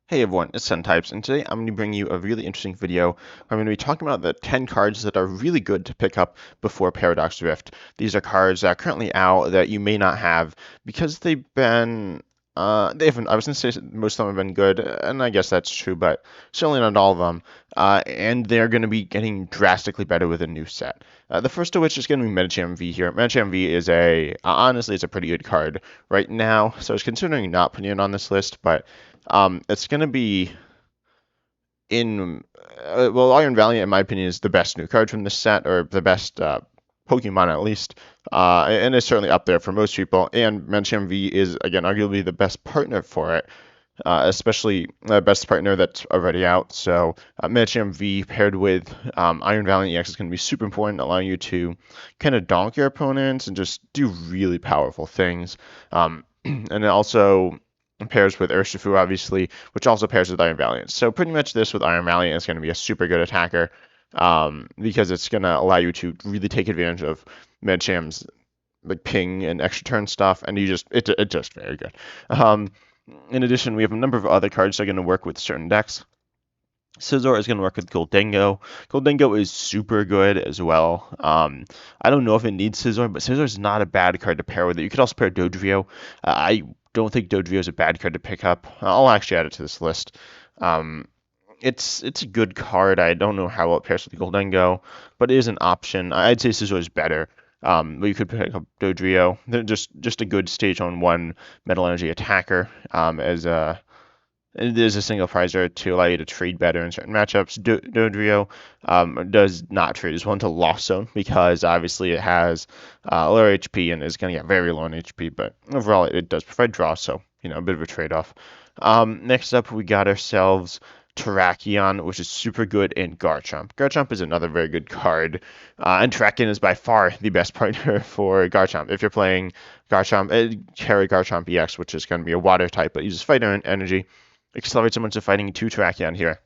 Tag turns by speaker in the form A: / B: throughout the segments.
A: Hey everyone, it's Types, and today I'm going to bring you a really interesting video. I'm going to be talking about the 10 cards that are really good to pick up before Paradox Rift. These are cards that are currently out that you may not have because they haven't, I was going to say most of them have been good, and I guess that's true, but certainly not all of them. And they're going to be getting drastically better with a new set. The first of which is going to be Medicham V here. Medicham V is honestly, it's a pretty good card right now, so I was considering not putting it on this list, but it's going to be well, Iron Valiant, in my opinion, is the best new card from this set, or the best Pokemon at least, and it's certainly up there for most people. And Medicham V is, again, arguably the best partner for it, especially the best partner that's already out. So Medicham V paired with Iron Valiant EX is going to be super important, allowing you to kind of donk your opponents and just do really powerful things. And it also pairs with Urshifu, obviously, which also pairs with Iron Valiant. So pretty much this with Iron Valiant is going to be a super good attacker because it's going to allow you to really take advantage of Medcham's like ping and extra turn stuff, and it's just very good. In addition, we have a number of other cards that are going to work with certain decks. Scizor is going to work with Goldengo. Goldengo is super good as well. I don't know if it needs Scizor, but Scizor is not a bad card to pair with it. You could also pair Dodrio. I don't think Dodrio is a bad card to pick up. I'll actually add it to this list. Um, it's a good card. I don't know how well it pairs with Goldengo, but it is an option. I'd say Scizor is better. But you could pick up Dodrio. They're just a good stage on one Metal Energy attacker as a it is a single prizer to allow you to trade better in certain matchups. Dodrio does not trade as one to Lost Zone because obviously it has lower HP and is going to get very low on HP, but overall it does provide draw, so a bit of a trade-off. Next up, we got ourselves Terrakion, which is super good in Garchomp. Garchomp is another very good card, and Terrakion is by far the best partner for Garchomp. If you're playing Garchomp, carry Garchomp EX, which is going to be a water type, but uses Fighter Energy. Accelerates a bunch of fighting to Terrakion here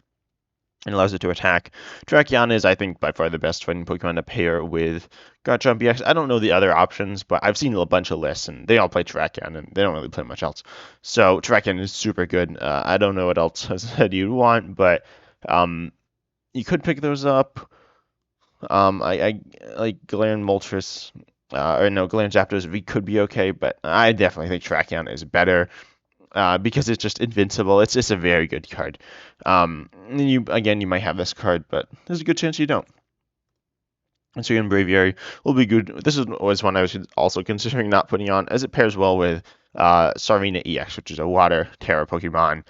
A: and allows it to attack. Terrakion is, I think, by far the best fighting Pokemon to pair with Garchomp EX. I don't know the other options, but I've seen a bunch of lists, and they all play Terrakion, and they don't really play much else. So Terrakion is super good. I don't know what else as I said you'd want, but you could pick those up. I like Galarian Moltres, or no, Galarian Zapdos V could be okay, but I definitely think Terrakion is better because it's just invincible. It's just a very good card. You might have this card, but there's a good chance you don't. And so Braviary will be good. This was one I was also considering not putting on, as it pairs well with Sarvina EX, which is a Water Terra Pokemon.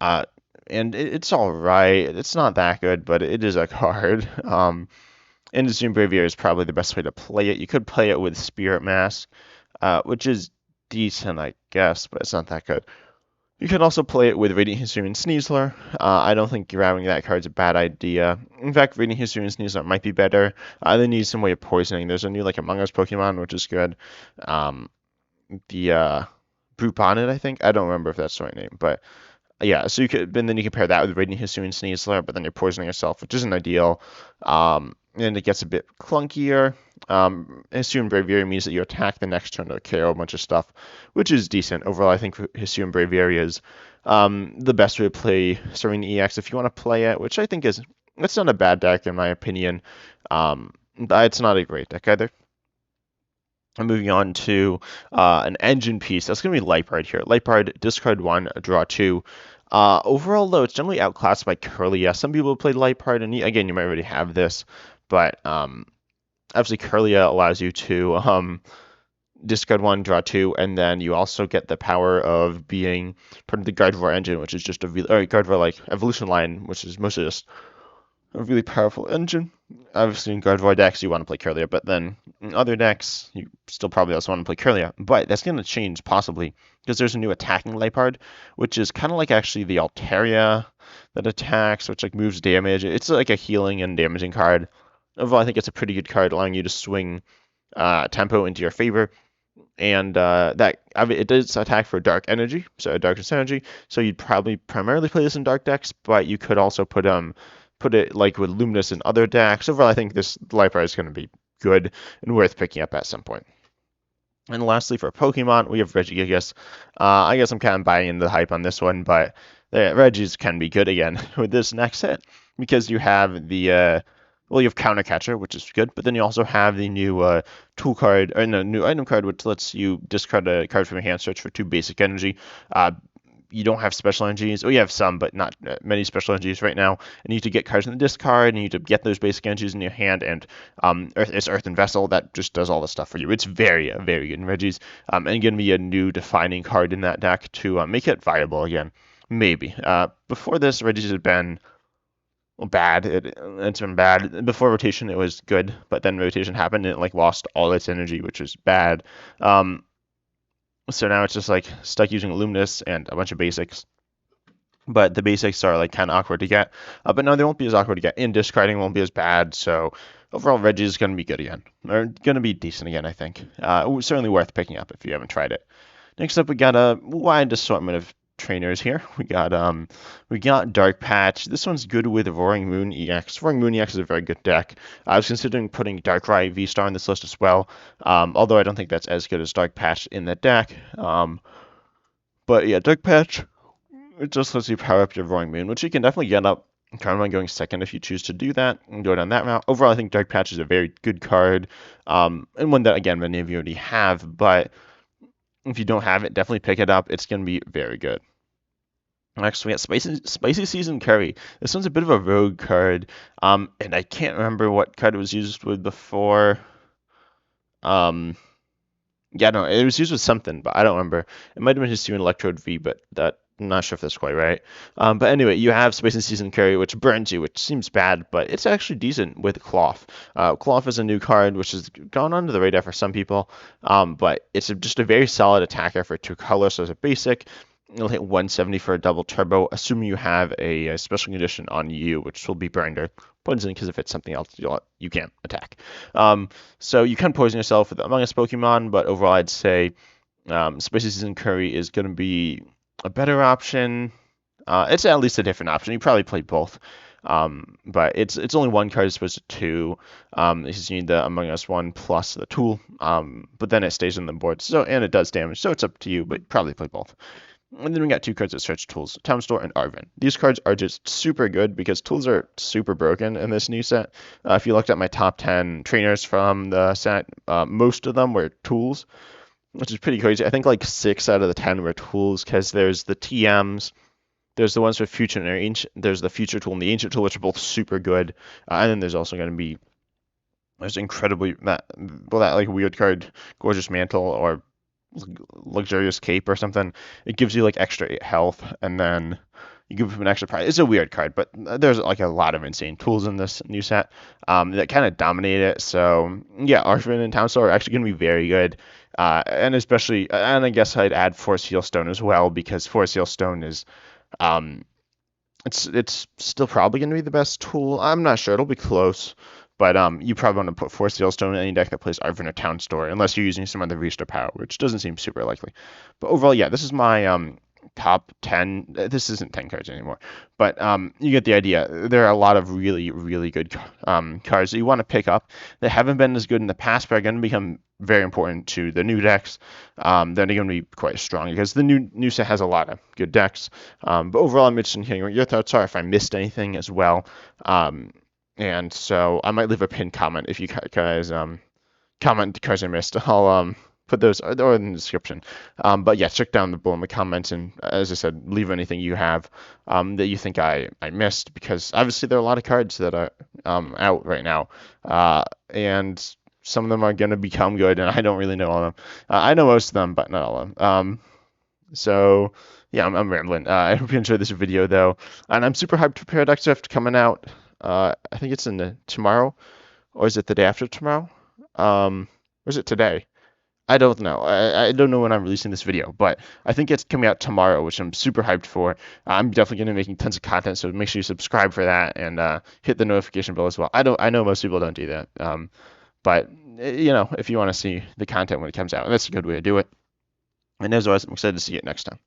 A: And it's all right. It's not that good, but it is a card. And Braviary is probably the best way to play it. You could play it with Spirit Mask, which is decent, I guess, but it's not that good. You can also play it with Radiant Hisuian Sneasler. I don't think grabbing that card's a bad idea. In fact, Radiant Hisuian Sneasler might be better. They need some way of poisoning. There's a new Among Us Pokemon, which is good. The Brute Bonnet, I think. I don't remember if that's the right name, but yeah. So then you can pair that with Radiant Hisuian Sneasler, but then you're poisoning yourself, which isn't ideal. And it gets a bit clunkier. Hisuian Braviary means that you attack the next turn to KO a bunch of stuff, which is decent. Overall, I think Hisuian Braviary is the best way to play Serena EX if you want to play it, which I think it's not a bad deck in my opinion. But it's not a great deck either. I'm moving on to an engine piece. That's going to be Liepard here. Liepard, discard 1, draw 2. Overall, though, it's generally outclassed by Kirlia. Some people play Liepard, and again, you might already have this, but obviously Kirlia allows you to discard 1, draw 2, and then you also get the power of being part of the Gardevoir engine, which is just a Gardevoir evolution line, which is mostly just a really powerful engine. Obviously, in Gardevoir decks, you want to play Kirlia, but then in other decks, you still probably also want to play Kirlia. But that's going to change, possibly, because there's a new attacking Liepard, which is kind of like actually the Altaria that attacks, which moves damage. It's like a healing and damaging card. Overall, I think it's a pretty good card, allowing you to swing tempo into your favor. And it does attack for dark energy, so darkness energy. So you'd probably primarily play this in dark decks, but you could also put it with Luminous and other decks. Overall, I think this Liepard is going to be good and worth picking up at some point. And lastly, for Pokemon, we have Regigigas. I guess I'm kind of buying into the hype on this one, but the Regis can be good again with this next set because you have the well, you have Counter Catcher, which is good, but then you also have the new tool card or no, new item card, which lets you discard a card from your hand, search for 2 basic energy. You don't have special energies. Oh, you have some, but not many special energies right now. And you need to get cards in the discard, and you need to get those basic energies in your hand. And it's Earthen Vessel that just does all the stuff for you. It's very, very good in Regis, and going to be a new defining card in that deck to make it viable again. Maybe. Before this, Regis had been bad. It's been bad. Before rotation, it was good, but then rotation happened and it like lost all its energy, which was bad. So now it's just like stuck using Luminous and a bunch of basics. But the basics are like kind of awkward to get. But now they won't be as awkward to get. And discarding won't be as bad. So overall, Reggie is going to be good again. Or going to be decent again, I think. Certainly worth picking up if you haven't tried it. Next up, we got a wide assortment of trainers here. We got Dark Patch. This one's good with Roaring Moon EX. Roaring Moon EX is a very good deck. I was considering putting Darkrai V-Star on this list as well, although I don't think that's as good as Dark Patch in the deck. But yeah, Dark Patch, it just lets you power up your Roaring Moon, which you can definitely get up kind of going second if you choose to do that and go down that route. Overall, I think Dark Patch is a very good card, and one that, again, many of you already have, but if you don't have it, definitely pick it up. It's going to be very good. Next, we got Spicy Season Curry. This one's a bit of a rogue card, and I can't remember what card it was used with before. Yeah, no, it was used with something, but I don't remember. It might have been Hisuian Electrode V, but I'm not sure if that's quite right. But anyway, you have Spicy Season Curry, which burns you, which seems bad, but it's actually decent with Cloth. Cloth is a new card, which has gone under the radar for some people, but it's just a very solid attacker for 2 colors, so it's a basic. It'll hit 170 for a double turbo, assuming you have a special condition on you, which will be burned or poison, because if it's something else, you can't attack. So you can poison yourself with Among Us Pokemon, but overall I'd say Spicy Season Curry is going to be a better option. It's at least a different option. You probably play both. But it's only 1 card as opposed to 2. Because you need the Among Us one plus the tool. But then it stays on the board. And it does damage, so it's up to you, but probably play both. And then we got 2 cards that search tools, Town Store and Arven. These cards are just super good because tools are super broken in this new set. If you looked at my top 10 trainers from the set, most of them were tools, which is pretty crazy. I think like 6 out of the 10 were tools because there's the TMs, there's the ones with Future and Ancient, there's the Future tool and the Ancient tool, which are both super good. And then there's also going to be that like weird card, Gorgeous Mantle or Luxurious Cape or something. It gives you like extra 8 health, and then you give him an extra prize. It's a weird card, but there's like a lot of insane tools in this new set that kind of dominate it. So yeah, Arven and Town Store are actually going to be very good, and especially, and I guess I'd add Force Heal Stone as well, because Force Heal Stone is it's still probably going to be the best tool. I'm not sure. It'll be close. But you probably want to put Force Heal Stone in any deck that plays Arven or Town Store, unless you're using some other V-Star power, which doesn't seem super likely. But overall, yeah, this is my top 10. This isn't 10 cards anymore, but you get the idea. There are a lot of really, really good cards that you want to pick up that haven't been as good in the past, but are going to become very important to the new decks. They're going to be quite strong because the new set has a lot of good decks. But overall, I'm interested in hearing what your thoughts are, if I missed anything as well. And so I might leave a pinned comment if you guys comment cards I missed. I'll put those or in the description. But yeah, check down below in the comments, and as I said, leave anything you have that you think I missed, because obviously there are a lot of cards that are out right now, and some of them are going to become good, and I don't really know all of them. I know most of them, but not all of them. So yeah, I'm rambling. I hope you enjoyed this video though, and I'm super hyped for Paradox Rift coming out. I think it's tomorrow, or is it the day after tomorrow? Or is it today? I don't know. I don't know when I'm releasing this video, but I think it's coming out tomorrow, which I'm super hyped for. I'm definitely going to be making tons of content, so make sure you subscribe for that and hit the notification bell as well. I know most people don't do that, but if you want to see the content when it comes out, that's a good way to do it. And as always, I'm excited to see it next time.